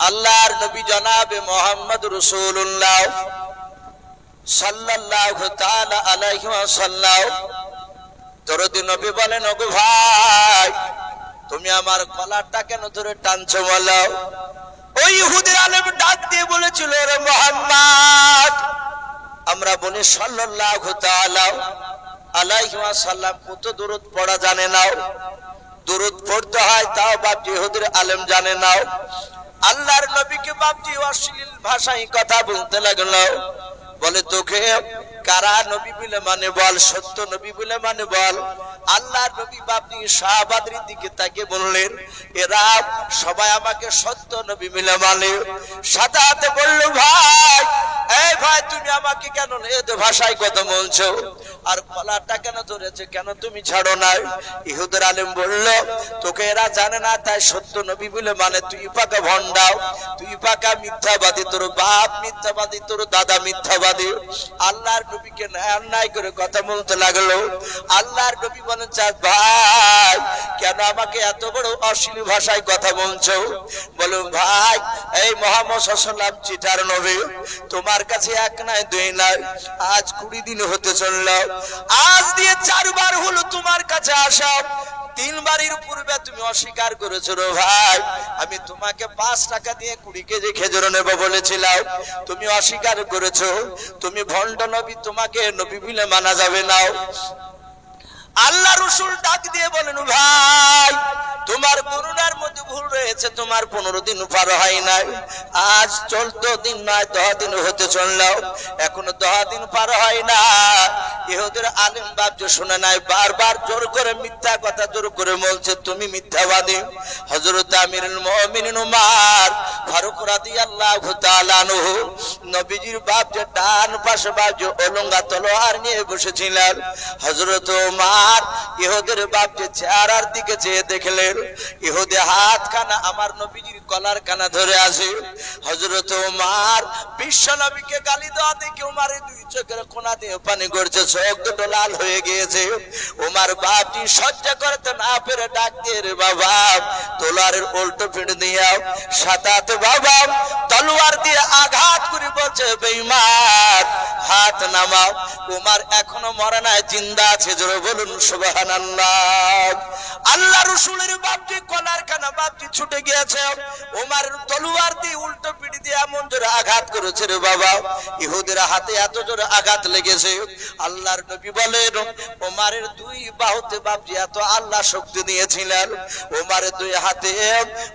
আল্লাহর নবী জনাবে মুহাম্মদ রাসূলুল্লাহ সাল্লাল্লাহু তাআলা আলাইহি ওয়াসাল্লাম দরদি নবী বলেন, ওগো ভাই তুমি আমার কলারটা কেন ধরে টানছো বলো? ওই ইহুদির আলেম ডাক দিয়ে বলেছিল, রে মুহাম্মদ, আমরা বলি সাল্লাল্লাহু তাআলা আলাইহি ওয়াসাল্লাম কত দরুদ পড়া জানে নাও? দরুদ পড়তে হয় তাও বাপজি ইহুদির আলেম জানে নাও। আল্লাহর নবীকে বাপজি অশ্লীল ভাষায় কথা বলতে লাগলো। বলে তোকে কারা নবী বলে মানে বল, সত্য নবী বলে মানে বল। আল্লাহর নবী বাপজি সাহাবাদের দিকে তাকে বললেন, এরা সবাই আমাকে সত্য নবী বলে মানে। সাথে সাথে বলল, ভাই এই ভাই তুমি আমাকে কেন এত ভাষায় কথা বলছো? আর কলারটা কেন ধরেছে, কেন তুমি ছাড়ো নাই? ইহুদের আলেম বলল, তোকে এরা জানে না তাই সত্য নবী বলে মানে। তুই পাকা ভন্ডাও, তুই পাকা মিথ্যাবাদী, তোর বাপ মিথ্যাবাদী, তোর দাদা মিথ্যাবাদী। আল্লাহর নবীকে অন্যায় করে কথা বলতে লাগলো। আল্লাহর নবী বলেন, চাঁদ ভাই কেন আমাকে এত বড় অশ্লীল ভাষায় কথা বলছো? বলুন ভাই এই মুহাম্মদ সাল্লাল্লাহু আলাইহি ওয়াসাল্লাম চিটার নবী, তোমার কাছে এক নাই দুই নাই, আজ 20 দিন হতে চলল, আজ দিয়ে 4 বার হলো তোমার কাছে আসা। 3 বারের পূর্বে তুমি অস্বীকার করেছো। রে ভাই আমি তোমাকে 5 টাকা দিয়ে 20 কেজি খেজুর নেব বলেছিলাম, তুমি অস্বীকার করেছো। তুমি ভণ্ড নবী, তোমাকে নবী বলে মানা যাবে না। আল্লাহ রাসূল ডাক দিয়ে বলেন, ভাই তোমার করুণার মধ্যে ভুল রয়েছে, তোমার 15 দিন পার হয় নাই, আজ 14 দিন নয় 10 দিন হতে চলল, এখনো 10 দিন পার হয় না। ইহুদের আলেম বাপ শুনে নাই, বারবার জোর করে মিথ্যা কথা জোর করে বলছে, তুমি মিথ্যাবাদী। হযরত আমিরুল মুমিনিন উমর ফারুক রাদিয়াল্লাহু তাআলা আনহু নবীজির বাপ যে ডান পাশে বাপ যে অলঙ্গা তলোয়ার নিয়ে বসেছিলেন, হযরত উমর ইহুদের বাপ যে চেহারার দিকে চেয়ে দেখলেন, ইহুদে হাত খানা আমার নবীজির কলার কানা ধরে আছে। হযরত উমর বিশ্ব নবীকে গালি দেওয়া দেখে উমরের 2 চোখের কোনা দিয়ে পানি গড়ছে, চোখ দুটো লাল হয়ে গিয়েছে। উমর বাপজি সহ্য করতে না পেরে ডাক দিয়ে, রে বাবা তলোয়ারের উল্টো পিঠ দিয়াও। সাথে বাবা তলোয়ার দিয়ে আঘাত করে বলছে, বেঈমান হাত নামাও। উমর এখনো মরে নাই, জিন্দা আছে, জোরে বলুন সুবহানাল্লাহ। আল্লাহ রাসূলের বাপজি কলার কানা বাপজি ছুটে গিয়েছে, উমর তলোয়ার দিয়ে উল্টো পিঠ দিয়ে এমন জোরে আঘাত করেছে, রে বাবা ইহুদের হাতে এত জোরে আঘাত লেগেছে। আল্লাহর নবী বলেন, উমরের 2 বাহুতে বাপজি এত আল্লাহ শক্তি দিয়েছিলেন, উমরের 2 হাতে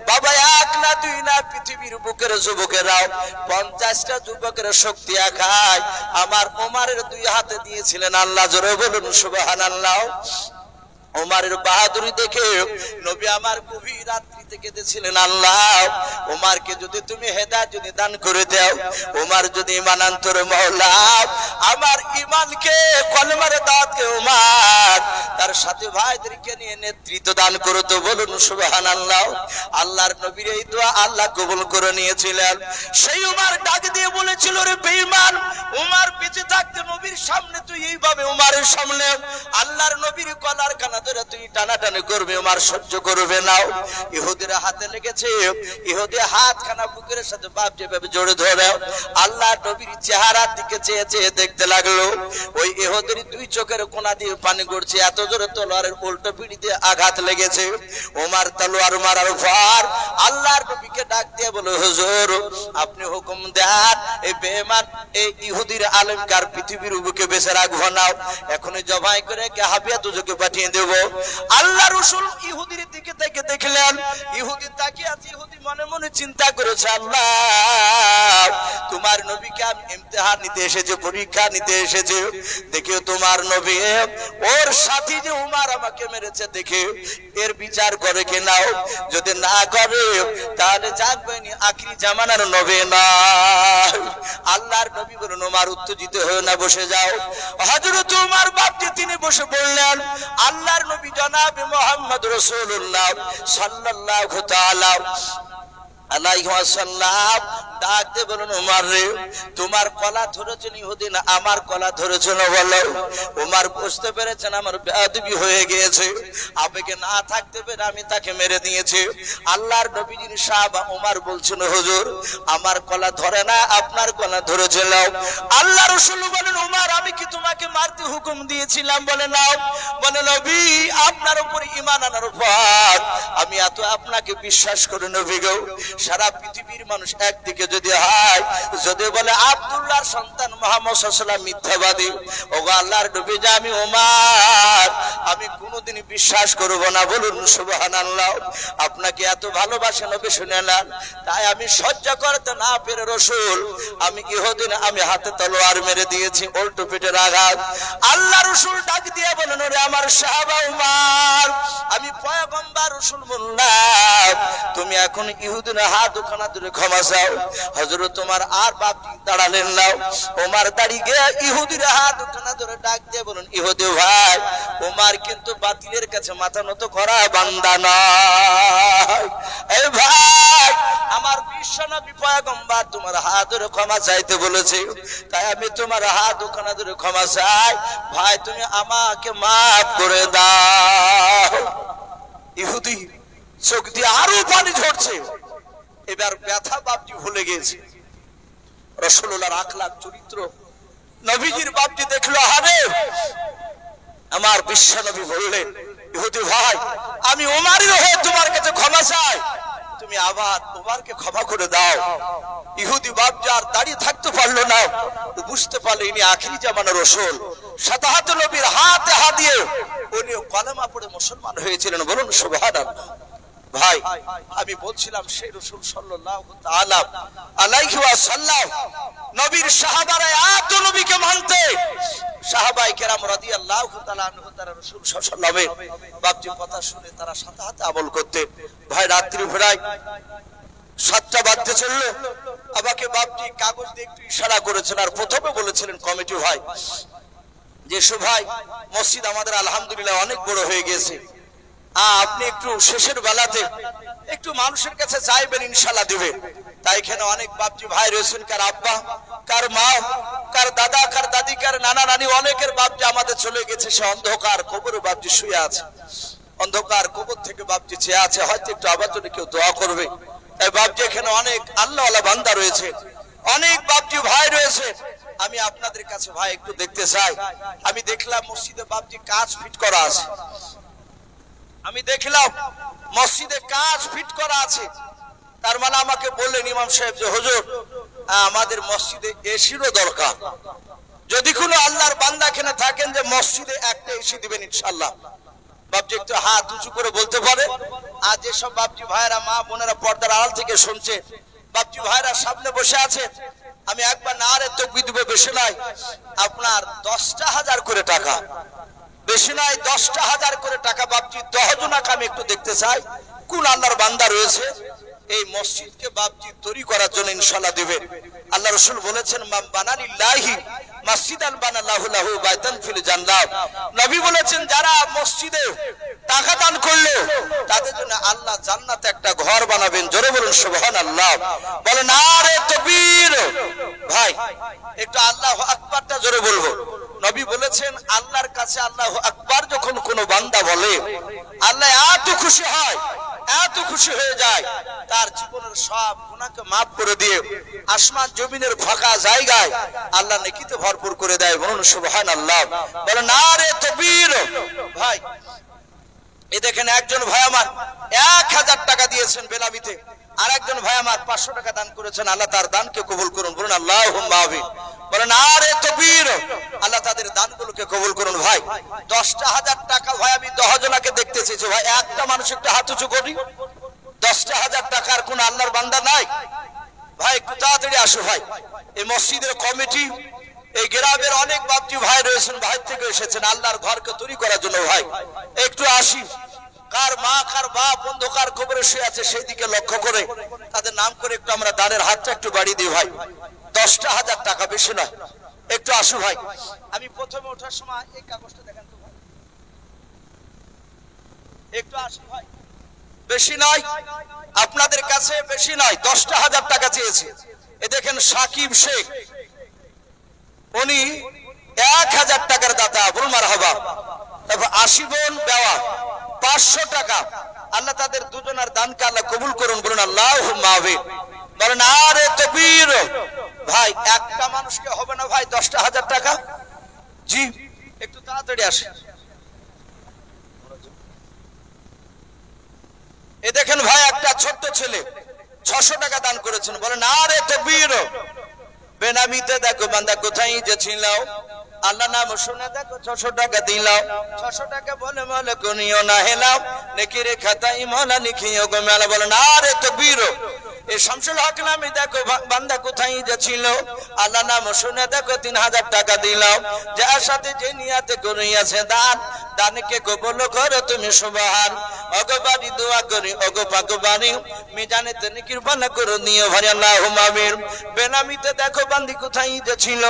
বাবা 1 না 2 না পৃথিবীর বুকের যুবকেরাও 50টা যুবকের শক্তি একাই আমার উমরের 2 হাতে দিয়েছিলেন আল্লাহ, জোরে বলুন সুবহানাল্লাহ। উমরের বাহাদুরি দেখে নবী আমার গভীর রাত্রিতে কেঁদেছিলেন, আল্লাহ উমরকে যদি তুমি হেদায়েত যদি দান করে দাও, উমর যদি ঈমান আনতো, রে মাওলা আমার ঈমানকে কলমার দাওয়াতকে উমর তার সাথে ভাইদেরকে নিয়ে নেতৃত্ব দান করতো, বলুন সুবহানাল্লাহ। আল্লাহর নবীর এই দোয়া আল্লাহ কবুল করে নিয়েছিলেন। সেই উমর ডাক দিয়ে বলেছিল, রে বেঈমান উমর বেঁচে থাকতে নবীর সামনে তুই এইভাবে উমরের সামনে আল্লাহর নবীর কলার কানা ধরে তুই টানাটানি করবে, উমর সহ্য করবে না। ইহুদের হাতে লেগেছে, ইহুদি হাত খানা বুকের সাথে বাপ যেভাবে জড়ে ধরে আল্লাহ নবীর চেহারার দিকে চেয়ে চেয়ে দেখতে লাগলো। ওই ইহুদির 2 চোখের কোনা দিয়ে পানি গড়ছে, এত জোরে তলোয়ারের উল্টো পিঠ দিয়ে আঘাত লেগেছে। ওমর তলোয়ার মারার পর আল্লাহর নবীকে ডাক দিয়ে বলে, হুজুর আপনি হুকুম দেন এই বেঈমান এই ইহুদির আলেমকার পৃথিবীর বুকে বেঁচে রাখবো না, এখনই জবাই করে কে হাবিয়া দুজকে পাঠিয়ে দেব। আল্লাহ রাসূল ইহুদির দিকে থেকে দেখলেন, ইহুদি তাকিয়ে আছে, ইহুদি মনে মনে চিন্তা করেছে, আল্লাহ তোমার নবীকে আমি ইমতিহান নিতে এসেছে, পরীক্ষা নিতে এসেছে, দেখে তোমার নবী ওর সাথী যে উমর আমাকে মেরেছে দেখে এর বিচার করে কি নাও, যদি না করে তাহলে জানবেন আখিরি জামানার নবী না। আল্লাহর নবী বলেন, উমর উত্তেজিত হয়ে না, বসে যাও। হযরত উমর বাপজি তিনি বসে বললেন, আল্লাহর নবী জনাবে মুহাম্মদ রাসূলুল্লাহ সাল্লাল্লাহু তাআলা আলাইহি ওয়াসাল্লাম ডাক দিয়ে বলুন উমার রে, তোমার কলা ধরেছেন ইহুদি না আমার কলা ধরেছেন বলো। উমার বুঝতে পেরেছেন আমার বেয়াদবি হয়ে গিয়েছে, আবেগে না থাকতে পেরে আমি তাকে মেরে দিয়েছি। আল্লাহর নবীজির সাহাবা উমার বলছেন হুজুর আমার কলা ধরে না আপনার কলা ধরেছিল। আল্লাহ রাসূল বলেন উমার আমি কি তোমাকে মারতে হুকুম দিয়েছিলাম? বলে না। বলে নবী আপনার উপর ঈমান আনার পর আমি এত আপনাকে বিশ্বাস করি নবী গো, সারা পৃথিবীর মানুষ একদিকে যদি হয় যদি বলে আব্দুল্লাহর সন্তান মুহাম্মদ সাল্লাল্লাহু আলাইহি ওয়াসাল্লাম মিথ্যাবাদী, ওগো আল্লাহর নবী যে আমি উমার আমি কোনোদিন বিশ্বাস করব না। বলুন সুবহানাল্লাহ। আপনাকে এত ভালোবাসে নবী শুনে নেন, তাই আমি সহ্য করতে না পেরে রাসূল আমি ইহুদিন আমি হাতে তলোয়ার মেরে দিয়েছি, উল্টো পিঠের আঘাত। আল্লাহ রাসূল ডাক দিয়ে বলেন ওরে আমার সাহাবা উমার আমি পয়গম্বর রাসূলুল্লাহ তুমি এখন ইহুদির হাত দুখানা ধরে ক্ষমা চাও। হযরত তোমার আর বাপ দাঁড়ালেন না, ওমর দাঁড়িয়ে গিয়ে ইহুদির হাত দুখানা ধরে ডাক দিয়ে বলেন ইহুদি ভাই ওমর কিন্তু বাতিলের কাছে মাথা নত করা বান্দা নয়। এই ভাই আমার বিশ্বনবী পয়গম্বর তোমার হাত ধরে ক্ষমা চাইতে বলেছে, তাই আমি তোমার হাত দুখানা ধরে ক্ষমা চাই, ভাই তুমি আমাকে মাফ করে দাও। ইহুদি চোখ দিয়ে আরো পানি ঝরছে, এবার ব্যথা বাপটি ভুলে গেছে। রাসূলুল্লাহর আখলাক চরিত্র নবীজির বাপটি দেখলো, আরে আমার বিশ্বনবী বললেন ইহুদি ভাই আমি ওমরের হয়ে তোমার কাছে ক্ষমা চাই, তুমি আবার ওমরকে ক্ষমা করে দাও। ইহুদি বাপ যার দাঁড়িয়ে থাকতে পারলো না, ও বুঝতে পারলো ইনি আখিরি জামানার রাসূল, সাতাহাত নবীর হাতে হাত দিয়ে উনি কলেমা পড়ে মুসলমান হয়েছিলেন। বলুন সুবহানাল্লাহ। ভাই আমি বলছিলাম সেই রাসূল সাল্লাল্লাহু তাআলা আলাইহি ওয়াসাল্লাম নবীর সাহাবারা এত নবীকে মানতে, সাহাবায়ে কেরাম রাদিয়াল্লাহু তাআলা আনহু তারা রাসূল সাল্লাল্লাহু আলাইহি ওয়াসাল্লামের বাপজির কথা শুনে তারা সাথে সাথে আমল করতেন। ভাই রাত্রি প্রায় 7টা বাজতে চললো, আমাকে বাপজি কাগজ দিয়ে একটু ইশারা করেছেন আর প্রথমে বলেছিলেন কমিটি ভাই যে ভাই মসজিদ আমাদের আলহামদুলিল্লাহ অনেক বড় হয়ে গেছে, আপনি একটু শেষের বেলাতে একটু মানুষের কাছে চাইবেন ইনশাআল্লাহ দিবেন। তাই এখানে অনেক বাপজি ভাই রয়েছেন, কার আব্বা কার মা কার দাদা কার দাদি কার নানা নানি অনেকের বাপজি আমাদের চলে গেছে, সে অন্ধকার কবরে বাপজি শুয়ে আছে, অন্ধকার কবর থেকে বাপজি চেয়ে আছে, হয়তো একটু আবার যদি কেউ দোয়া করবে। তাই বাপজি এখানে অনেক আল্লাহওয়ালা বান্দা রয়েছে, অনেক বাপজি ভাই রয়েছে, আমি আপনাদের কাছে ভাই একটু দেখতে চাই। আমি দেখলাম মসজিদে বাপজি কাজ ফিট করা আছে, আমি দেখলাম মসজিদে কাজ ফিট করা আছে, তার মানে আমাকে বললেন ইমাম সাহেব যে হুজুর আমাদের মসজিদে এসিরও দরকার, যদি কোনো আল্লাহর বান্দা এখানে থাকেন যে মসজিদে একটা এসি দিবেন ইনশাআল্লাহ। বাপজি একটু হাত উঁচু করে বলতে পারে। আর যেসব বাপজি ভাইরা মা বোনেরা পর্দার আড়াল থেকে শুনছে, বাপজি ভাইরা সামনে বসে আছে, আমি একবার নারে তাকবীর দিব, বেশি নয় আপনার 10,000 করে টাকা, বেশি নয় 10,000 করে টাকা বাপজি 10 জনাকে আমি একটু দেখতে চাই কোন আল্লাহর বান্দা রয়েছে এই মসজিদকে বাপজি তৈরি করার জন্য ইনশাআল্লাহ দিবেন। আল্লাহ রাসূল বলেছেন মান বানালিল্লাহি মাসজিদান বানাল্লাহু লাহু বাইতান ফিল জান্নাত, নবী বলেছেন যারা মসজিদে টাকা দান করলো তাদের জন্য আল্লাহ জান্নাতে একটা ঘর বানাবেন। জোরে বলুন সুবহানাল্লাহ। বলেন নারে তাকবীর। ভাই একটু আল্লাহু আকবারটা জোরে বলবো। নবী বলেছেন আল্লাহর কাছে আল্লাহু আকবার যখন কোন বান্দা বলে আল্লাহ এত খুশি হয়, এত খুশি হয়ে যায়, তার জীবনের সব গুনাহকে maaf করে দিয়ে আসমান জমিনের ফাঁকা জায়গায় আল্লাহ নেকিতে ভরপুর করে দেয়। বলুন সুবহানাল্লাহ। বলেন নারে তাকবীর। ভাই এই দেখেন একজন ভাই আমার 1000 টাকা দিয়েছেন বেনামিতে, আর একজন ভাই আমার 500 টাকা দান করেছেন, আল্লাহ তার দানকে কবুল করুন। বলুন আল্লাহুম্মা আমিন। বলেন আরে তাকবীর। আল্লাহ তাদের দানগুলোকে কবুল করুন। ভাই 10,000 টাকা ভাই আমি 10 জনকে দেখতে চেয়েছি, ভাই একটা মানুষ একটু হাত উঁচু করি। 10,000 টাকার কোন আল্লাহর বান্দা নাই? ভাই একটু তাড়াতাড়ি আসো ভাই। এই মসজিদের কমিটি, এই গ্রামের অনেক বাপজি ভাই রয়েছেন, ভাই থেকে এসেছেন আল্লাহর ঘরকে তৈরি করার জন্য। ভাই একটু আসি, কার মা কার বাপ অন্ধকার কবরে শুয়ে আছে সেই দিকে লক্ষ্য করে তাদের নাম করে একটু আমরা দানের হাতটা একটু বাড়িয়ে দিই। ভাই 10,000 টাকা, বেশি না, একটু আসো ভাই। আমি প্রথমে ওঠার সময় এই কাগজটা দেখেন তো ভাই, একটু আসি ভাই, বেশি নয় আপনাদের কাছে, বেশি নয় 10,000 টাকা চেয়েছি। এ দেখেন সাকিব শেখ, উনি 1000 টাকার দাতা, বলুন মারহাবা। তারপর 80 বোন দেওয়া 500 টাকা। আল্লাহ তাদের দুজনের দানকে আল্লাহ কবুল করুন, বলুন আল্লাহুম্মা আমিন। বলেন আরে তাকবীর। ভাই একটা মানুষকে হবে না ভাই 10,000 টাকা? জি একটু তাড়াতাড়ি আসে। এ দেখেন ভাই একটা ছোট্ট ছেলে 600 টাকা দান করেছেন, বলেন আরে তাকবীর। বেনামিতে দেখো বান্দা কোথায় যে ছিল, আল্লাহ নাম শুনে দেখো 600 টাকা দিলাম। 600 টাকা বলে মলে কোনিও না হেলাম, নেকিরে খাতাই মলা লিখিও গো মেলা। বলেন আরে তাকবীর। এই শামসুল হক নামে দেখো বান্দা কোথায় যে ছিল, আল্লাহ নাম শুনে দেখো 3000 টাকা দিলাম। যার সাথে যে নিয়াতে করিয়াছে দান, দানকে কবুল করো তুমি সুবহান। অগবাড়ি দোয়া করি অগো পাকবাড়ি, মিজানেতে নেকির বানা করো নিও ভারি আল্লাহুম্মা আমিন। বেনামিতে দেখো বান্দি কোথায় যে ছিল,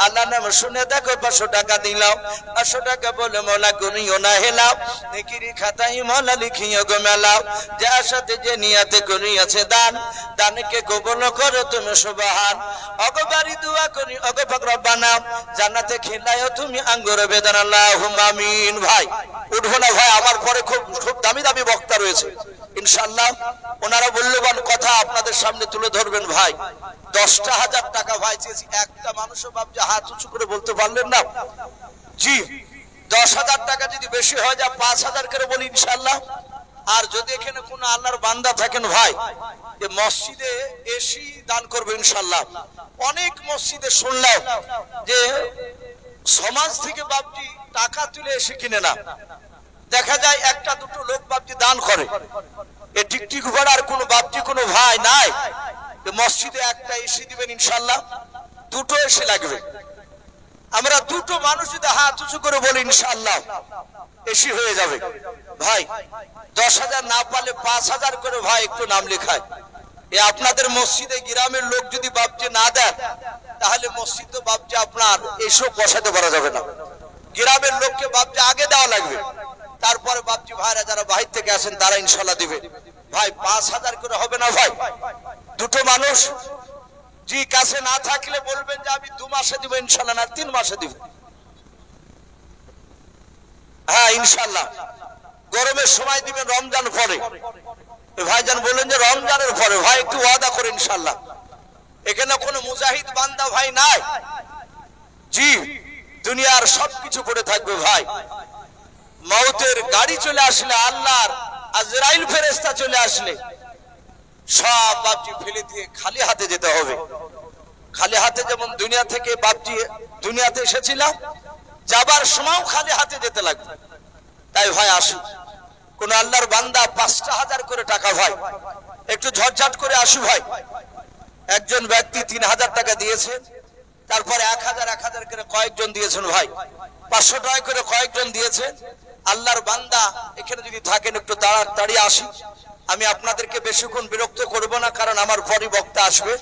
আল্লাহ নাম শুনে দেখো 500 টাকা দিলাম। 500 টাকা বলে মলা করিও না হেলাম, নেকির খাতাই মলা লিখিও গো মেলা। যার সাথে যে নিয়াতে করিয়াছে দান, দানকে কবুল করো তুমি সুবহান। অগবাড়ি দোয়া করি অগো পাক রব্বানা, জান্নাতে খিলায়ও তুমি আঙ্গুর বেদান আল্লাহুম্মা আমিন। ভাই উঠবো না ভাই, আমার পরে খুব খুব দামি দামি বক্তা রয়েছে ইনশাআল্লাহ, ওনারা মূল্যবান কথা আপনাদের সামনে তুলে ধরবেন। ভাই 10,000 টাকা ভাই চেয়েছি, একটা মানুষও ভাবছে হাত উঁচু করে বলতে পারলেন না। জি 10,000 টাকা যদি বেশি হয় যা 5,000 করে বলি ইনশাআল্লাহ। আর যদি এখানে কোনো আল্লাহর বান্দা থাকেন ভাই, যে মসজিদে এসি দান করবে ইনশাআল্লাহ। অনেক মসজিদে শুনলাম যে সমাজ থেকে বাপজি টাকা তুলে এসে কিনে না, দেখা যায় একটা দুটো লোক বাপজি দান করে। এ টিকটিক ভাড়ার কোনো বাপজি কোনো ভাই নাই মসজিদে একটা এসি দিবেন ইনশাআল্লাহ, দুটো এসি লাগবে। আমরা দুটো মানুষ যদি হাত উঁচু করে বলি ইনশাআল্লাহ এসি হয়ে যাবে। ভাই 10,000 না পারলে 5,000 করে ভাই একটু নাম লেখায়। এ আপনাদের মসজিদে গ্রামের লোক যদি বাপজি না দেন, তাহলে মসজিদ তো বাপজি আপনার এসব বসাতে পারা যাবে না। গ্রামের লোককে বাপজি আগে দেওয়া লাগবে, তারপরে বাপজি ভাইরা যারা বাহির থেকে আসেন তারা ইনশাআল্লাহ দিবে। ভাই 5,000 করে হবে না ভাই? দুটো মানুষ জি কাছে না থাকলে বলবেন যে আমি 2 মাসে দিব ইনশাআল্লাহ, না 3 মাসে দিব। হ্যাঁ ইনশাআল্লাহ গরমের সময় দিবেন, রমজান পরে। ভাইজান বলেন যে রমজানের পরে, ভাই একটু ওয়াদা করে ইনশাআল্লাহ। এখানে কোনো মুজাহিদ বান্দা ভাই নাই। জি দুনিয়ার সবকিছু পড়ে থাকবে ভাই, মওতের গাড়ি চলে আসলে, আল্লাহর আজরাইল ফেরেশতা চলে আসলে সব বাপজি ফেলে দিয়ে খালি হাতে যেতে হবে। খালি হাতে যেমন দুনিয়া থেকে বাপজি দুনিয়াতে এসেছিলাম, যাবার সময়ও খালি হাতে যেতে লাগবে। তাই ভাই আসুন, কোন আল্লাহর বান্দা 5,000 করে টাকা ভাই একটু ঝটঝট করে আসু ভাই। একজন ব্যক্তি 3,000 টাকা দিয়েছে, তারপর 1,000 করে কয়েকজন দিয়েছেন ভাই, 500 টাকা করে কয়েকজন দিয়েছে। আল্লাহর বান্দা এখানে যদি থাকেন একটু তাড়াতাড়ি আসি। আমি আপনাদেরকে বেশিক্ষণ বিরক্ত করব না, কারণ আমার পরই বক্তা আসবে।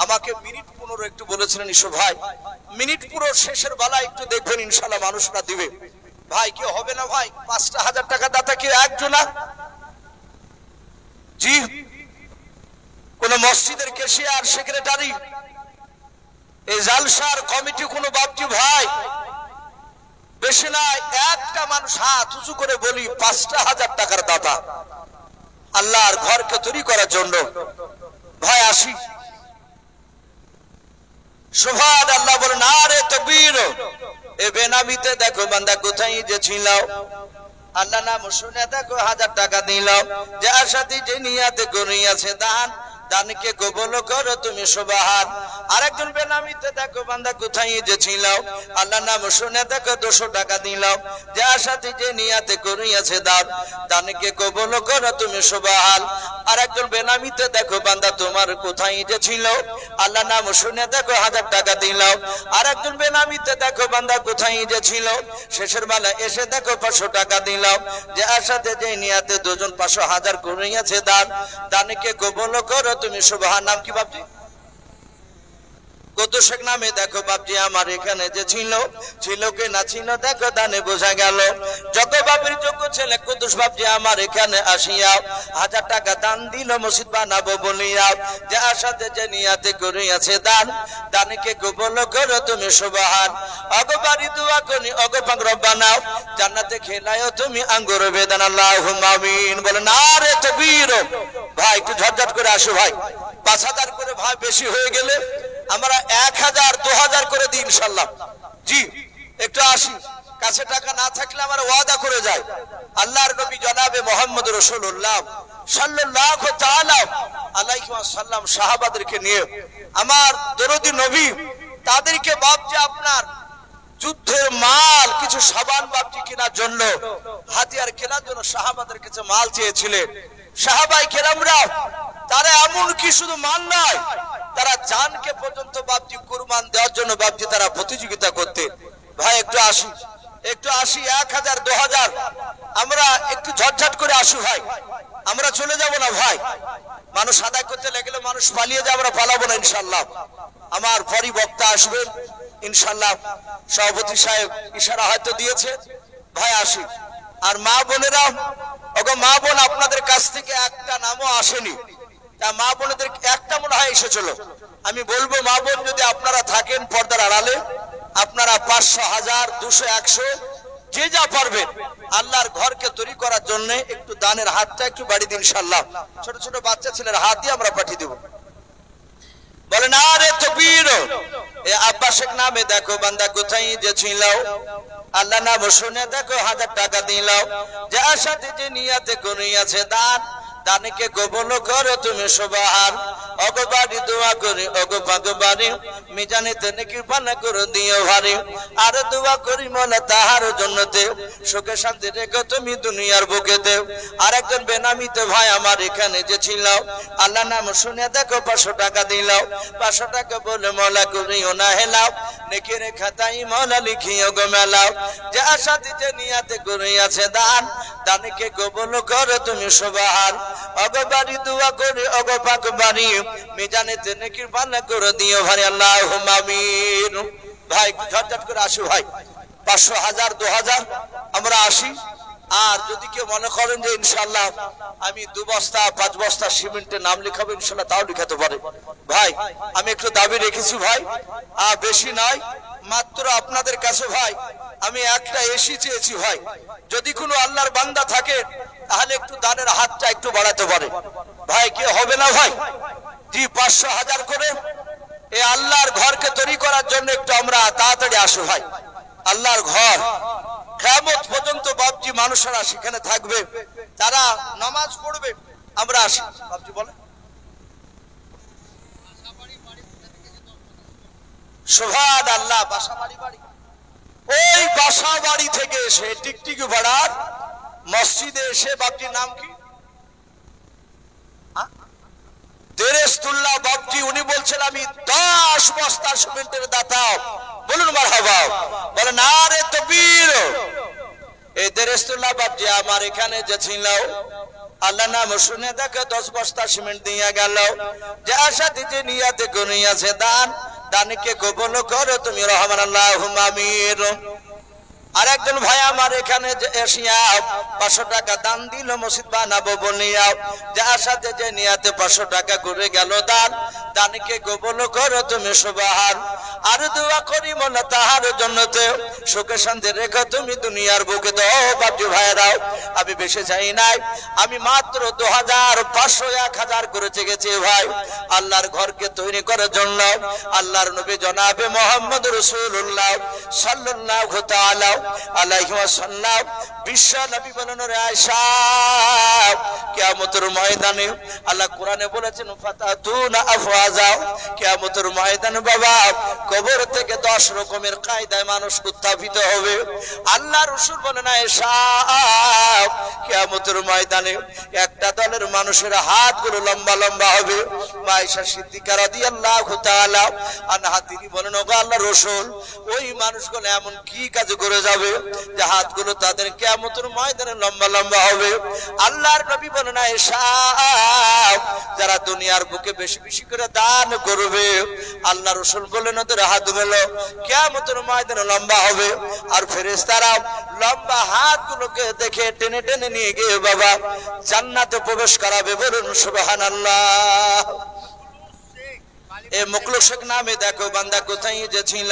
আমাকে মিনিট 15 একটু বলেছিলেন ইসু ভাই, মিনিট পুরো শেষের বেলা একটু দেখবেন ইনশাআল্লাহ মানুষরা দিবে। ভাই কি হবে না ভাই 5,000 টাকা দাতা কি একজন? জি কোন মসজিদের ক্যাশিয়ার সেক্রেটারি, এই জালসার কমিটি কোন বাপজি ভাই বেশি নাই, একটা মানুষ হাত উঁচু করে বলি 5,000 টাকার দাতা আল্লাহর ঘরকে তৈরি করার জন্য। ভাই আসি সুবহানাল্লাহ বলেন আরে তাকবীর। এ বেনামিতে দেখো বান্দা কোথায় যে ছিল, আল্লাহ নাম শুনে দেখো 1000 টাকা দিলাম। যার সাথে যে নিয়াতে করিয়াছে দান, দানকে কবুল করো তুমি সুবহান। আরেকজন বেনামিতে দেখো বান্দা কোথায় যে ছিল, আল্লাহ নাম শুনে দেখো 200 টাকা দিলাম। যার সাথে যে নিয়াতে করিয়াছে দান, দানকে কবুল করো তুমি সুবহান। আরেকজন বেনামিতে দেখো বান্দা তোমার কোথায় যে ছিল, আল্লাহ নাম শুনে দেখো 1000 টাকা দিলাম। আরেকজন বেনামিতে দেখো বান্দা কোথায় যে ছিল, শেষের বেলা এসে দেখো 500 টাকা দিলাম। যার সাথে যে নিয়াতে দুজন 500,000 করিয়াছে দান, দানকে কবুল করো তুমি সুবহান। নাম কি বাপজি? কত শেখ নামে দেখো বাপজি আমার এখানে যে ছিল ছিল কে না ছিল দেখো দানে বোঝা গেল। যত বাপের যোগ্য ছেলে কুদ্দুস বাপজি আমার এখানে আসিয়া 1000 টাকা দান দিল মসজিদ বানাবো বলিয়া, যে আশাতে যে নিয়াতে করিয়াছে দান, দানকে কবুল করো তুমি সুবহান। অগো বাড়ি দোয়া করি অগো পাক রব্বানা, জান্নাতে খেলায়ো তুমি আঙ্গুর বেদান, আল্লাহুম্মা আমিন। বলে নারে তাকবীর। ভাই একটু ঝটঝট করে আসো ভাই, 5000 করে ভাই বেশি হয়ে গেলে আমরা 1000 2000 করে দিই ইনশাআল্লাহ। জি একটু আসি, কাছে টাকা না থাকলে আমরা ওয়াদা করে যাই। আল্লাহর নবী জনাবে মুহাম্মদ রাসূলুল্লাহ সাল্লাল্লাহু তাআলা আলাইহি ওয়াসাল্লাম সাহাবাদেরকে নিয়ে, আমার দরদি নবী তাদেরকে বাপজি আপনার যুদ্ধের মাল কিছু সাবান বাপজি কেনার জন্য, হাতিয়ার কেনার জন্য সাহাবাদের কাছে মাল চেয়েছিলেন। সাহাবাই কেরামরা তারা এমন কি শুধু মাল নয়, তারা জানকে পর্যন্ত বাপজি কুরবান দেওয়ার জন্য বাপজি তারা প্রতিযোগিতা করতেন। ভাই একটু আসি, একটু আসি, 1000 2000 আমরা একটু ঝটঝট করে আসি ভাই, আমরা চলে যাব না ভাই। মানুষ আদায় করতে লাগলে মানুষ পালিয়ে যায়, আমরা পালাবো না ইনশাআল্লাহ। আমার পরি বক্তা আসবেন ইনশাআল্লাহ, সভাপতি সাহেব ইশারা হয়তো দিয়েছে। ভাই আসি। আর মা বোনেরা, ওগো মা বোন আপনাদের কাছ থেকে একটা নামও আসেনি, তা মা বোনেদের একটা মনে হয় এসেছিল। আমি বলবো মা বোন যদি আপনারা থাকেন পর্দার আড়ালে, আপনারা 500 1000 200 100 যে যা পারবেন আল্লাহর ঘরকে তৈরি করার জন্য একটু দানের হাতটা একটু বাড়ি দিন ইনশাআল্লাহ। ছোট ছোট বাচ্চা ছেলের হাত দিয়ে আমরা পাঠিয়ে দেব। বলে না রে তাকবীর। এ আব্বা শেখ নামে দেখো বান্দা কোথায় যে ছিল, আল্লাহ নাম শুনে দেখো 1000 টাকা দিল, যে আশাতে যে নিয়াতে করিয়াছে দান, দানকে কবুল করো তুমি সুবহান। ওগো বাড়ি দোয়া করি ওগো পাক বাড়ি, মিজানেতে নেকির পানা করে দিও ভারী। আর দোয়া করি মোলা তাহার জন্নতে, সুখে শান্তি রেখো তুমি দুনিয়ার বুকেতে। আর একজন বেনামিতে ভাই আমার এখানে যে ছিল, আল্লাহ নাম শুনে দেখো 500 টাকা দিল, 500 টাকা বলে মোলা করিও না হেলাও, নেকির খাতাই মোলা লিখিও গো মেলাও। যে আশাতে যে নিয়াতে করিয়াছে দান, দানকে কবুল করো তুমি সুবহান। ওগো বাড়ি দোয়া করি ওগো পাক বাড়ি, মিজানেতে নেকির পানা করে দিও ভারী, আল্লাহুম্মা আমিন। ভাই ঝটঝট করে আসি ভাই, 500 1000 2000 আমরা আসি। আর যদি কেউ মনে করেন যে ইনশাআল্লাহ আমি 2 বস্তা 5 বস্তা সিমেন্টের নাম লিখাবো ইনশাআল্লাহ, তাও লিখাতে পারে ভাই। আমি একটু দাবি রেখেছি ভাই, আর বেশি নয়, মাত্র আপনাদের কাছে ভাই আমি একটা এসি চেয়েছি ভাই। যদি কোনো আল্লাহর বান্দা থাকে তাহলে একটু দানের হাতটা একটু বাড়াতে পারে ভাই, কি হবে না ভাই? জি 500 1000 করে এই আল্লাহর ঘরকে তৈরি করার জন্য একটু আমরা তাড়াতাড়ি আসো ভাই। আল্লাহর ঘর কিয়ামত পর্যন্ত বাপজি মানুষেরা সেখানে থাকবে, তারা নামাজ পড়বে, আমরা আসি। বাপজি বলে সুবহানাল্লাহ। বাসা বাড়ি বাড়ি, ওই বাসা বাড়ি থেকে এসে টিকটিকি ভাড়ার মসজিদে এসে, বাপজির নাম কি? দেরেস্তুল্লাহ বাপজি। উনি বলছেন আমি 10 বস্তা সিমেন্টের দাতা, বলুন মারহাবা। বলে না রে তাকবীর। এই দেরেস্তুল্লাহ বাপজি আমার এখানে যে ছিল, আল্লাহ নাম শুনে দেখো 10 বস্তা সিমেন্ট দিয়া গেল, যে আশাতে যে নিয়াতে করিয়াছে দান, দানকে কবুল করো তুমি রহমান, আল্লাহুম্মা আমিন। আর একজন ভাই আমার এখানে এসিয়া 500 টাকা দান দিল মসজিদ বানাবো বলিয়া, যে আশাতে যে নিয়াতে 500 টাকা করে গেল দান, দানকে কবুল করো তুমি সুবহান। আর দোয়া করি মোলা তাহার জন্নতে, সুখে শান্তি রেখো তুমি দুনিয়ার বুকে। তো বাপজি ভাইরাও আমি বেশি চাই নাই, আমি মাত্র 2000 500 1000 করে চেয়েছি ভাই আল্লাহর ঘরকে তৈরি করার জন্য। আল্লাহর নবী জনাবে মুহাম্মদ রাসূলুল্লাহ সাল্লাল্লাহু তাআলা আলাইহি ওয়াসাল্লাম বিশ্ব নবী বলেন, রে আয়েশা কিয়ামতের ময়দানে আল্লাহ কোরআনে বলেছেন ফাতাতুনা আফওয়াজা, কিয়ামতের ময়দানে বাবা কবর থেকে 10 রকমের কায়দায় মানুষ উত্থাপিত হবে। আল্লাহ রাসূল বলেন, আয়েশা কিয়ামতের ময়দানে একটা দলের মানুষের হাতগুলো লম্বা লম্বা হবে। আয়েশা সিদ্দিকা রাদিয়াল্লাহু তাআলা আনহা তিনি বলেন, ওগো আল্লাহর রাসূল ওই মানুষগুলো এমন কি কাজ করে যাবে, যে হাতগুলো তাদের কিয়ামতের ময়দানে লম্বা লম্বা হবে। আল্লাহর নবী বলেন আয়েশা, যারা দুনিয়ার বুকে বেশি বেশি করে দান করবে, আল্লাহ রাসূল বলেন ওদের হাতগুলো কিয়ামতের ময়দানে লম্বা হবে। আর ফেরেশতারা লম্বা হাতগুলোকে দেখে টেনে টেনে নিয়ে গিয়ে বাবা জান্নাতে প্রবেশ করাবে। বলুন সুবহানাল্লাহ। এ মুকলুস শেখ নামে দেখো বান্দা কোথায় যে ছিল,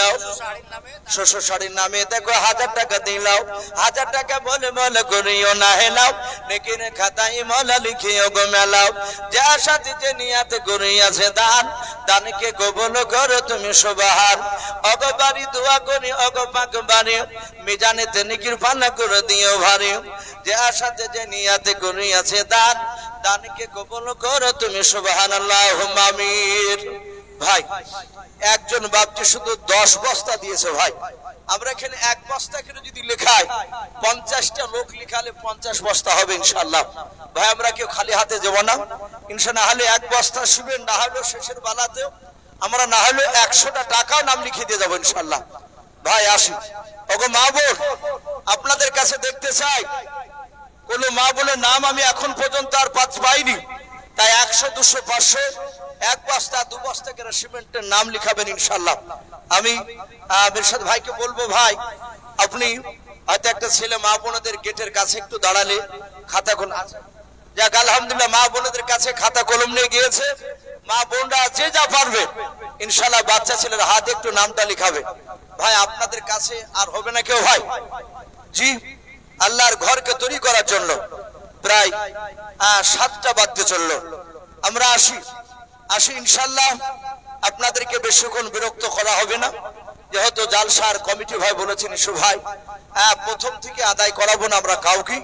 শ্বশুর শাড়ির নামে দেখো 1000 টাকা দিলাও, 1000 টাকা বলে বলে করিও না হেলাও, নেকির খাতায় মওলা লিখিও গো মেলাও। যার সাথে যে নিয়ত করিয়াছে দান, দানকে কবুল করো তুমি সুবহান। ওগো বাড়ি দোয়া করি ওগো পাক বাড়ি, মিজানেতে নেকির পানা করে দিও ভারী। যার সাথে যে নিয়ত করিয়াছে দান, দানকে কবুল করো তুমি সুবহানাল্লাহুম্মা আমিন। ভাই একজন বাপজি শুধু 10 বস্তা দিয়েছে। ভাই আমরা এখানে এক বস্তা করে যদি লেখাই, 50টা লোক লিখালে 50 বস্তা হবে ইনশাআল্লাহ। ভাই আমরা কেউ খালি হাতে যাব না ইনশাআল্লাহ। হলে এক বস্তা শুবেন, না হলে শেষের বেলাতেও আমরা না হলে 100টা টাকাও নাম লিখে দিয়ে যাবো ইনশাআল্লাহ। ভাই আসি, ওগো মা বোন আপনাদের কাছে দেখতে চাই, কোন মা বোনের নাম আমি এখন পর্যন্ত আর পাইনি। তাই 100 200 500 এক বস্তা 2 বস্তা করে সিমেন্টের নাম লিখাবেন ইনশাআল্লাহ। আমি মিরশাদ ভাইকে বলবো, ভাই আপনি হয়তো একটা ছেলে মা বোনদের গেটের কাছে একটু দাঁড়ালে খাতা কলম আছে, যাক আলহামদুলিল্লাহ মা বোনদের কাছে খাতা কলম নিয়ে গিয়েছে। মা বোনরা যে যা পারবে ইনশাআল্লাহ বাচ্চা ছেলের হাতে একটু নামটা লিখাবে। ভাই আপনাদের কাছে আর হবে না কেউ? ভাই জি, আল্লাহর ঘরকে তৈরি করার জন্য প্রায় 7টা বাজতে চললো। আমরা আসি ইনশাআল্লাহ। আপনাদেরকে বেশিক্ষণ বিরক্ত করা হবে না, যেহেতু জালসার কমিটি ভাই বলেছেন ইসু ভাই প্রথম থেকে আদায় করাবো না আমরা কাউকে,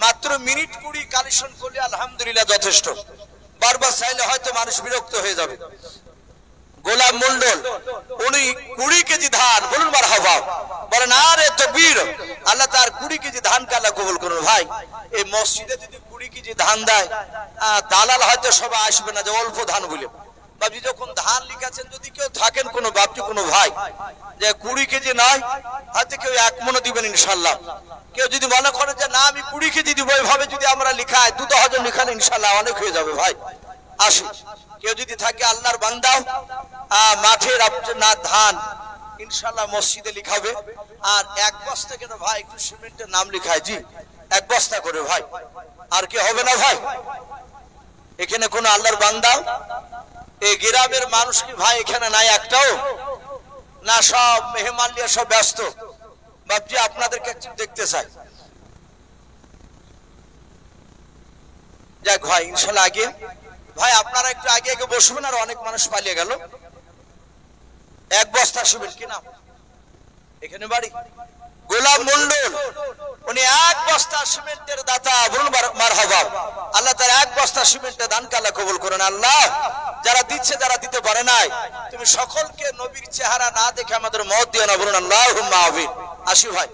মাত্র মিনিট 20 কালেকশন করলে আলহামদুলিল্লাহ যথেষ্ট। বারবার চাইলে হয়তো মানুষ বিরক্ত হয়ে যাবে। গোলাম মন্ডল উনি 20 কেজি ধান, বলুন মারহাবা, বলেন আরে তাকবীর। আল্লাহ তার 20 কেজি ধান আল্লাহ কবুল করুন। ভাই এই মসজিদে যদি 20 কেজি ধান দেয়, দালাল হয়তো সবাই আসবে না যে অল্প ধান বলে। বাবজি যখন ধান লিখাছেন, যদি কেউ থাকেন কোনো বাপজি কোনো ভাই যে 20 কেজি নয়, হয়তো কেউ 1 মণও দিবেন ইনশাআল্লাহ। কেউ যদি মনে করেন যে না আমি 20 কেজি দিব, এইভাবে যদি আমরা লিখাই 2-1000 লিখালে ইনশাআল্লাহ অনেক হয়ে যাবে। ভাই আসি, কেউ যদি থাকে আল্লাহর বান্দা মাঠের আপনার ধান ইনশাআল্লাহ মসজিদে লিখাবে। আর 1 বস্তা কেন ভাই একটু সিমেন্টের নাম লিখায়, জি 1 বস্তা করে ভাই। আর কি হবে না ভাই? এখানে কোন আল্লাহর বান্দা এই গ্রামের মানুষ কি ভাই এখানে নাই একটাও? না সব মেহমান নিয়ে সব ব্যস্ত। বাপজি আপনাদেরকে একটু দেখতে চাই। যাক ভাই ইনশাআল্লাহ আগে ভাই আপনারা একটু আগে আগে বসবেন, আর অনেক মানুষ পালিয়ে গেল। 1 বস্তা শুবেন কি নাম? এখানে বাড়ি গোলাম মন্ডল, উনি 1 বস্তা সিমেন্টের দাতা, বলুন মারহাবা। আল্লাহ তার 1 বস্তা সিমেন্টের দান আল্লাহ কবুল করেন। আল্লাহ যারা দিচ্ছে যারা দিতে পারে নাই, তুমি সকলকে নবীর চেহারা না দেখে আমাদের মত দিও না, বলুন আল্লাহুম্মা আমিন। আসি ভাই,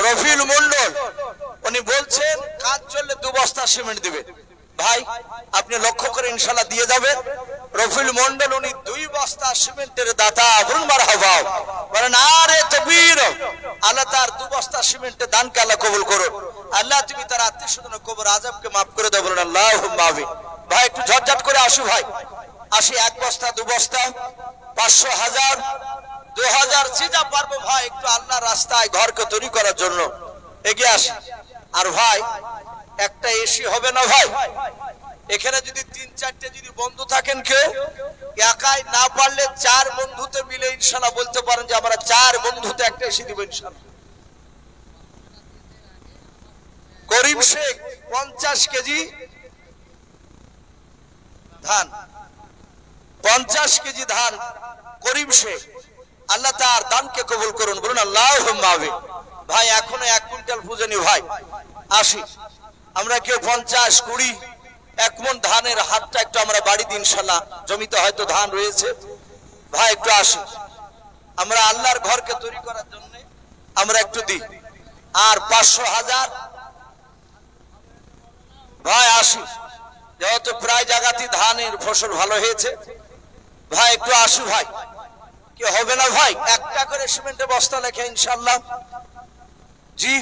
রফিল মন্ডল উনি বলছেন কাজ চললে 2 বস্তা সিমেন্ট দিবে। ভাই আপনি লক্ষ্য করে ইনশাআল্লাহ দিয়ে যাবেন। রফিল মন্ডল উনি 2 বস্তা সিমেন্টের দাতা, বলুন মারহাবা, বলেন আরে তাকবীর। আল্লাহ তার 2 বস্তা সিমেন্টের দানকে আল্লাহ কবুল করুন। আল্লাহ তুমি তার আত্মীয়স্বজনের কবর আযাবকে maaf করে দাও, বলুন আল্লাহুম্মা আমিন। ভাই একটু ঝটঝট করে আসো ভাই, আসি 1 বস্তা 2 বস্তা 500 1000 2000 যে যা পারবো ভাই একটু আল্লাহর রাস্তায় ঘরকে তৈরি করার জন্য এগিয়ে আসি। আর ভাই একটা এসি হবে না ভাই? এখানে যদি 3-4টে যদি বন্ধু থাকেন, কেউ একাই না পারলে 4 বন্ধুতে মিলে ইনশাআল্লাহ বলতে পারেন যে আমরা 4 বন্ধুতে একটা এসি দিব ইনশাআল্লাহ। করিম শেখ 50 কেজি ধান, 50 কেজি ধান করিম শেখ, আল্লাহ তার দানকে কবুল করুন, বলুন আল্লাহুম্মা আমিন। ভাই এখনো 1 কুইন্টাল পূজনী। ভাই আসি, আমরা কেউ 50 20 1 মণ ধানের হাতটা একটু আমরা বাড়ি দিন ইনশাআল্লাহ। জমিতে হয়তো ধান রয়েছে। ভাই একটু আসি, আমরা আল্লাহর ঘরকে তৈরি করার জন্য আমরা একটু দিই। আর 500 1000 ভাই আসি, যেহেতু প্রায় জায়গাতে ধানের ফসল ভালো হয়েছে। ভাই একটু আসি ভাই, কি হবে না ভাই? একটা করে সিমেন্টের বস্তা লেখে ইনশাআল্লাহ। জি,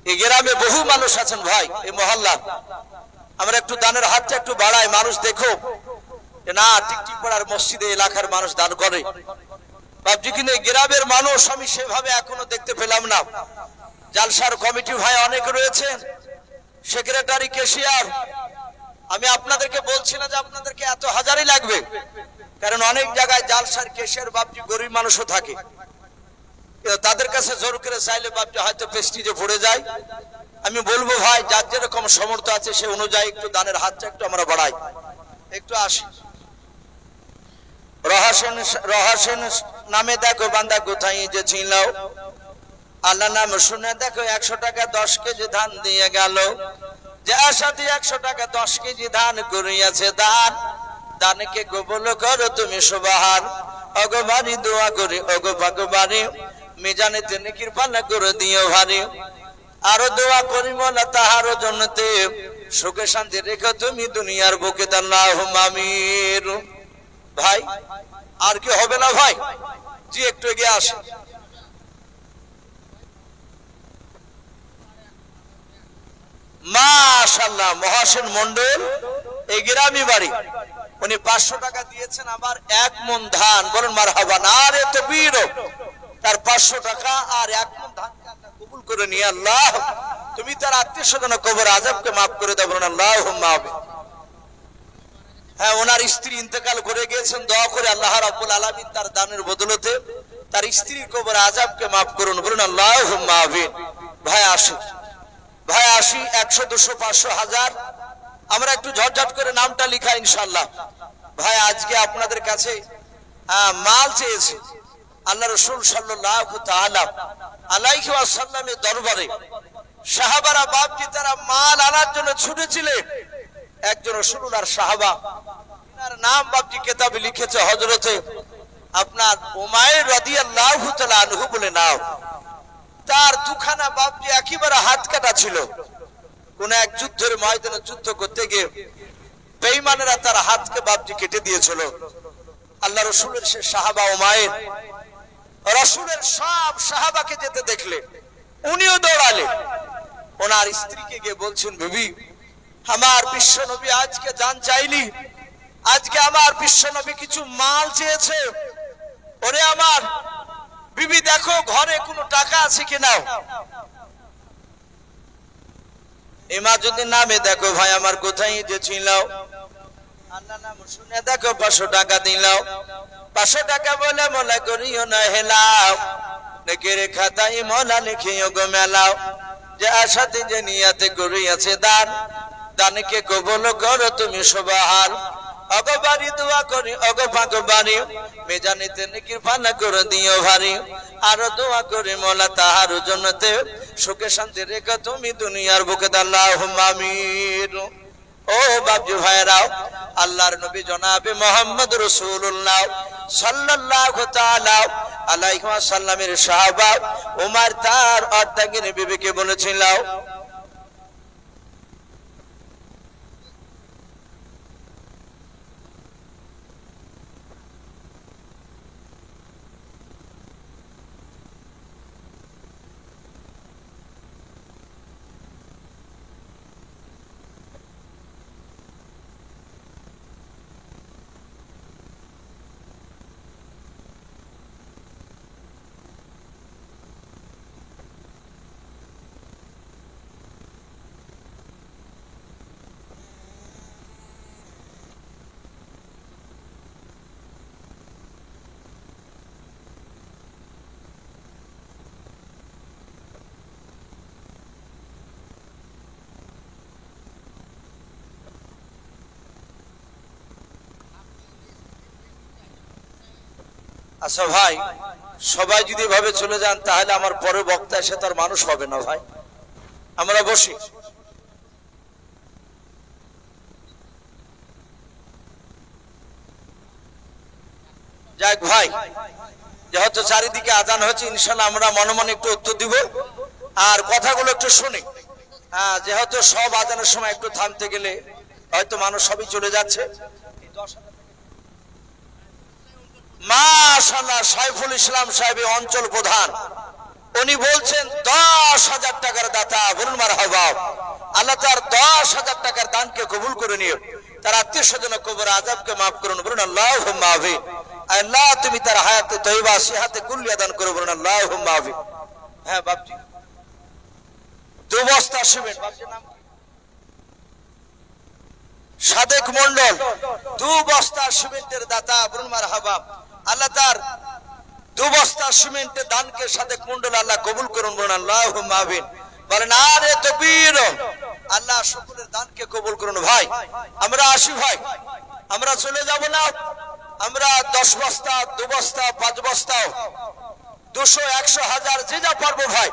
এই গ্রামে বহু মানুষ আছেন ভাই, এই মহল্লা। আমরা একটু দানের হাতটা একটু বাড়াই, মানুষ দেখো না টিকটিক পাড়ার মসজিদে এলাকার মানুষ দান করে ভাবছি, কিন্তু এই গ্রামের মানুষ আমি সেভাবে এখনো দেখতে পেলাম না। জালসার কমিটি ভাই অনেক রয়েছেন, সেক্রেটারি, ক্যাশিয়ার। আমি আপনাদেরকে বলছি না যে আপনাদেরকে এত হাজারই লাগবে, কারণ অনেক জায়গায় জালসার ক্যাশিয়ার বাপজি গরিব মানুষও থাকে, তাদের কাছে জোর করে চাইলে বাপজি হয়তো প্রেস্টিজে পড়ে যায়। আমি বলবো ভাই, যার যেরকম সমর্থ আছে সে অনুযায়ী একটু দানের হাতটা একটু আমরা বাড়াই। একটু আসি, রহাসেন নামে দেখো বান্দা কোথায় যে ছিল, আল্লাহ নাম শুনে দেখো 100 টাকা 10 কেজি ধান দিয়ে গেল। যে আশাতে 100 টাকা 10 কেজি ধান করিয়াছে দান, দানকে কবুল করো তুমি সুবহান। অগবানি দোয়া করি অগ ভগবানে, মিজানেতে নেকির পাল্লা করে দিও ভারী। আরো দোয়া করি মোলা তাহারও জন্নতে, সুখে শান্তি রেখো তুমি দুনিয়ার বুকে। আল্লাহুম্মা আমিন। ভাই আর কি হবে না ভাই? জি একটু এগিয়ে আসে। মাশাআল্লাহ, মহাসেন মন্ডল, এই গ্রামই বাড়ি। উনি 500 টাকা দিয়েছেন, আবার 1 মণ ধান। বলেন মারহাবা। আরে তাকবীর। তার 500 টাকা আর 1 মণ ধান কবুল করে নিয়ে আল্লাহ তুমি তার আত্মীয় স্বজন কবর আযাবকে maaf করে দাও। বলেন আল্লাহুম্মা আমিন। হ্যাঁ, ওনার স্ত্রী ইন্তেকাল করে গিয়েছেন, দোয়া করে আল্লাহ রাব্বুল আলামিন তার দানের বদলতে তার স্ত্রীর কবর আযাবকে maaf করুন। বলেন আল্লাহুম্মা আমিন। ভাই আসি, ভাই আসি, 100 200 500 1000 আমরা একটু ঝটঝট করে নামটা লিখা ইনশাআল্লাহ। ভাই আজকে আপনাদের কাছে মাল চেয়েছে আল্লাহ রাসূল সাল্লাল্লাহু তাআলা আলাইহি ওয়াসাল্লামের দরবারে। সাহাবারা বাপজি তারা মাল আনার জন্য ছুটেছিলেন। একজন রাসূলুল্লাহর সাহাবা, তার নাম বাপজি কিতাবে লিখেছে হযরতে আপনার উমাইর রাদিয়াল্লাহু তাআলা আনহু বলে নাও। তার দুখানা বাপজি একেবারে হাত কাটা ছিল। কোন এক যুদ্ধের ময়দানে যুদ্ধ করতে গিয়ে বেঈমানেরা তার হাতকে বাপজি কেটে দিয়েছিল। আল্লাহ রাসূলের সে সাহাবা উমাইর রাসূলের সব সাহাবাকে যেতে দেখলে উনিও দৌড়ালেন। ওনার স্ত্রীকে গিয়ে বলছেন, বিবি আমার বিশ্ব নবী আজকে জান চাইলি, আজকে আমার বিশ্ব নবী কিছু মাল চেয়েছে। ওরে আমার বিবি দেখো ঘরে কোনো টাকা আছে কিনা। ইমাজুদ্দিন নামে দেখো ভাই আমার কোথায় যে ছিল, আল্লাহ নাম শুনে দেখো 500 টাকা দিলাও। 500 টাকা বলে মোলা করিও না হেলাও, নেকের খাতায় মোলা লিখিও গো মেলাও। যে আশাতে যে নিয়াতে করিয়াছে দান, দানকে কবুল করো তুমি সুবহান। অগবারি দোয়া করি অগ ভগবানে, মেজানিতে নেকির পাল্লা করে দিও ভারী। আরো দোয়া করি মোলা তাহার জন্নতে, সুখে শান্তি রেখো তুমি দুনিয়ার বুকে। আল্লাহুম্মা আমিন। ও বাপজি ভাইরাও, আল্লাহর নবী জনাবে মুহাম্মদ রাসূলুল্লাহ সাল্লাল্লাহু তাআলা আলাইহি ওয়াসাল্লামের সাহাবা ওমর তার অর্ধাঙ্গিনী বিবিকে বলেছিল, আচ্ছা ভাই সবাই যদি ভাবে চলে যান তাহলে আমার পরে বক্তা এসে তার মানুষ হবে না। ভাই আমরা বসি। যাক ভাই, যেহেতু চারিদিকে আজান হচ্ছে ইনশাআল্লাহ আমরা মনে মনে একটু উত্তর দিব আর কথাগুলো একটু শুনি। যেহেতু সব আজানের সময় একটু থামতে গেলে হয়তো মানুষ সবই চলে যাচ্ছে। মাশাআল্লাহ সাইফুল ইসলাম সাহেব অঞ্চল প্রধান, উনি বলছেন 10,000 টাকার দাতা, বলুন মারহাবা। আল্লাহ তার 10,000 টাকার দানকে কবুল করে নিও, তার আত্মীয় স্বজন কবর আযাবকে মাফ করুন, বলুন আল্লাহুম্মা আমিন। আল্লাহ তুমি তার হায়াতে তয়্যিবা সিহাতে কুল্লিয়া দান করো, বলুন আল্লাহুম্মা আমিন। হ্যাঁ বাপজি, 2 বস্তা সিমেন্ট, বাপজির নাম সাদেক মন্ডল, 2 বস্তা সিমেন্টের দাতা, বলুন মারহাবা। আল্লাহ তার 2 বস্তা সিমেন্টের দানকে সাদেক মন্ডল আল্লাহ কবুল করুন, বলুন আল্লাহুম্মা আমিন। বলেন আরে তাকবীর, আল্লাহ সকলের দানকে কবুল করুন। ভাই আমরা আসি, ভাই আমরা চলে যাব না, আমরা 10 বস্তা 2 বস্তা 5 বস্তা 200 100 1000 যে যা পারবো ভাই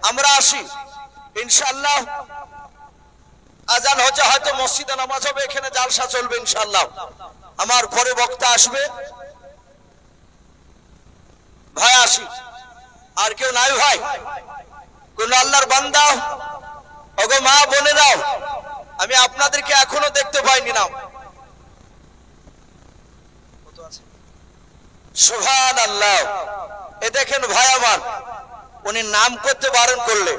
আমরা আসি ইনশাআল্লাহ। আজান হচ্ছে, হয়তো মসজিদে নামাজ হবে, এখানে জালসা চলবে ইনশাআল্লাহ। আমার পরে বক্তা আসবে, ভাই আসি। আর কেউ নাই ভাই? কোন আল্লাহর বান্দা, ওগো মা বোনেরাও, আমি আপনাদেরকে এখনো দেখতে পাইনি না। সুবহানাল্লাহ। এ দেখেন ভাই আমার, উনি নাম করতে বারণ করলে,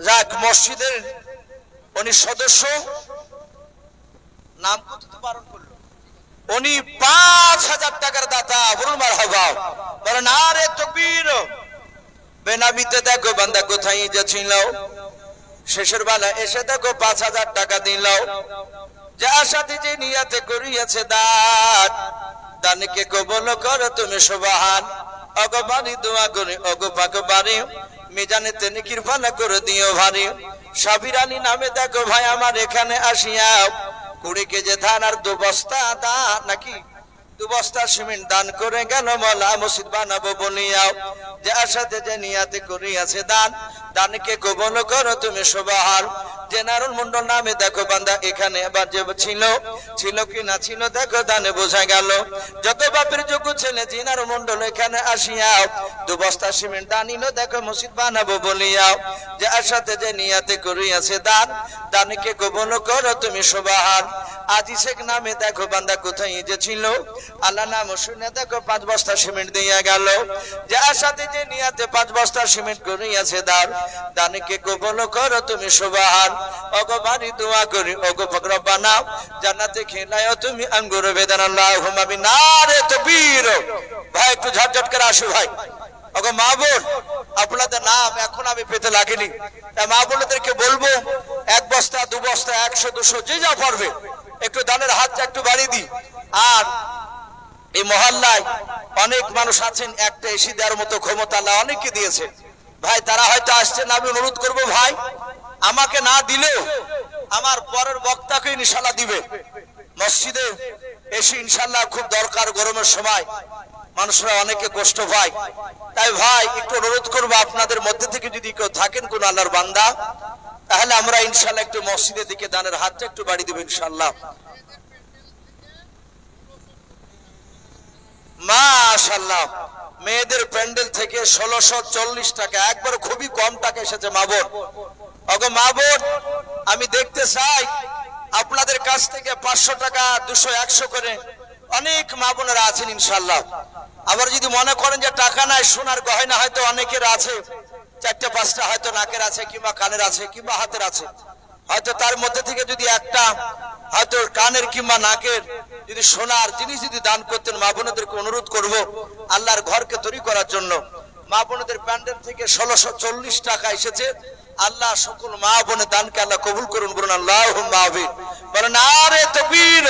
যাক মসজিদের উনি সদস্য, নাম করতে তো বারণ করলো। উনি 5,000 টাকার দাতা, বলুন মারহাবা। বলেন আরে তাকবীর। বেনামিতে দেখো বান্দা কোথায় যাচ্ছিল, শেষের বেলা এসে দেখো 5,000 টাকা দিল, যার সাথে যে নিয়তে করিয়াছে দান, দানকে কবুল করো তুমি সুবহান। ওগো বাড়ি দোয়া করি, ওগো পাক বাড়ি মিজানেতে নেকির ভালো করে দিও ভারী। সাবির আলী নামে দেখো ভাই আমার এখানে আসিয়া 20 কেজি ধান আর 2 বস্তা দান, নাকি 2 বস্তা সিমেন্ট দান করে গেল, মওলা মসজিদ বানাবো বলিয়া, যার সাথে যে নিয়তে করিয়াছে দান, দানকে কবুল করো তুমি সুবহান। জেনারুল মন্ডল নামে দেখো বান্দা এখানে আবার যে ছিল কি না ছিল দেখো দানে বোঝা গেল। যত বাপের যোগ্য ছেলে জেনারুল মন্ডল এখানে আসিয়া 2 বস্তা সিমেন্ট দানিল, দেখো মসজিদ বানাবো বলিয়া, যার সাথে যে নিয়তে করিয়াছে দান, দানকে কবুল করো তুমি সুবহান। আজি শেখ নামে দেখো বান্দা কোথায় যে ছিল, আল্লাহ নাম শুনে দেখো 5 বস্তা সিমেন্ট দিয়া গেল, যার সাথে যে নিয়তে 5 বস্তা সিমেন্ট করিয়াছে দান, দানকে কবুল করো তুমি সুবহান। ওগো বাড়ি দোয়া করি, ওগো পাক রব্বানা জান্নাতে খেলায়ও তুমি আঙ্গুর বেদান, আল্লাহুম্মা আমিন। নারে তাকবীর। ভাই একটু ঝটঝট করে আসো ভাই। ওগো মা বোন, আপনাদের নাম এখন আমি পেতে লাগিনি, তাই মা বোনদেরকে বলবো 1 বস্তা 2 বস্তা 100 200 যে যা পারবে একটু দানের হাতটা একটু বাড়িয়ে দিই। আর এই মহল্লায় অনেক মানুষ আছেন, একটা এসি দেওয়ার মতো ক্ষমতা আল্লাহ অনেককে দিয়েছে ভাই, তারা হয়তো আসছেন। আমি অনুরোধ করব ভাই, আমাকে না দিলেও আমার পরের বক্তাকে ইনশাআল্লাহ দিবে। মসজিদে এসে ইনশাআল্লাহ খুব দরকার, গরমের সময় মানুষরা অনেকে কষ্ট পায়, তাই ভাই একটু অনুরোধ করবো আপনাদের মধ্যে থেকে যদি কেউ থাকেন কোন আল্লাহর বান্দা, তাহলে আমরা ইনশাআল্লাহ একটু মসজিদের দিকে দানের হাতটা একটু বাড়িয়ে দেব ইনশাআল্লাহ। মাশাআল্লাহ। মেয়েদের প্যান্ডেল থেকে 1640 টাকা, একবার খুবই কম টাকা এসেছে মা বোন। ওগো মা বোন, আমি দেখতে চাই আপনাদের কাছ থেকে 500 টাকা 200 100 করে অনেক মা বোনেরা আছেন ইনশাআল্লাহ। আবার যদি মনে করেন যে টাকা নাই, সোনার গয়না হয়তো অনেকের আছে, 4টা 5টা হয়তো নাকের আছে কিংবা কানের আছে কিংবা হাতের আছে, হয়তো তার মধ্যে থেকে যদি একটা হয়তো কানের কিংবা নাকের যদি সোনার জিনিস যদি দান করতেন, মা বোনদেরকে অনুরোধ করব আল্লাহর ঘরকে তৈরি করার জন্য। মা বোনদের প্যান্ডেল থেকে 1640 টাকা এসেছে, আল্লাহ সকল মা বোনের দানকে আল্লাহ কবুল করুন, বলুন আল্লাহুম্মা আমিন। বলেন আরে তাকবীর।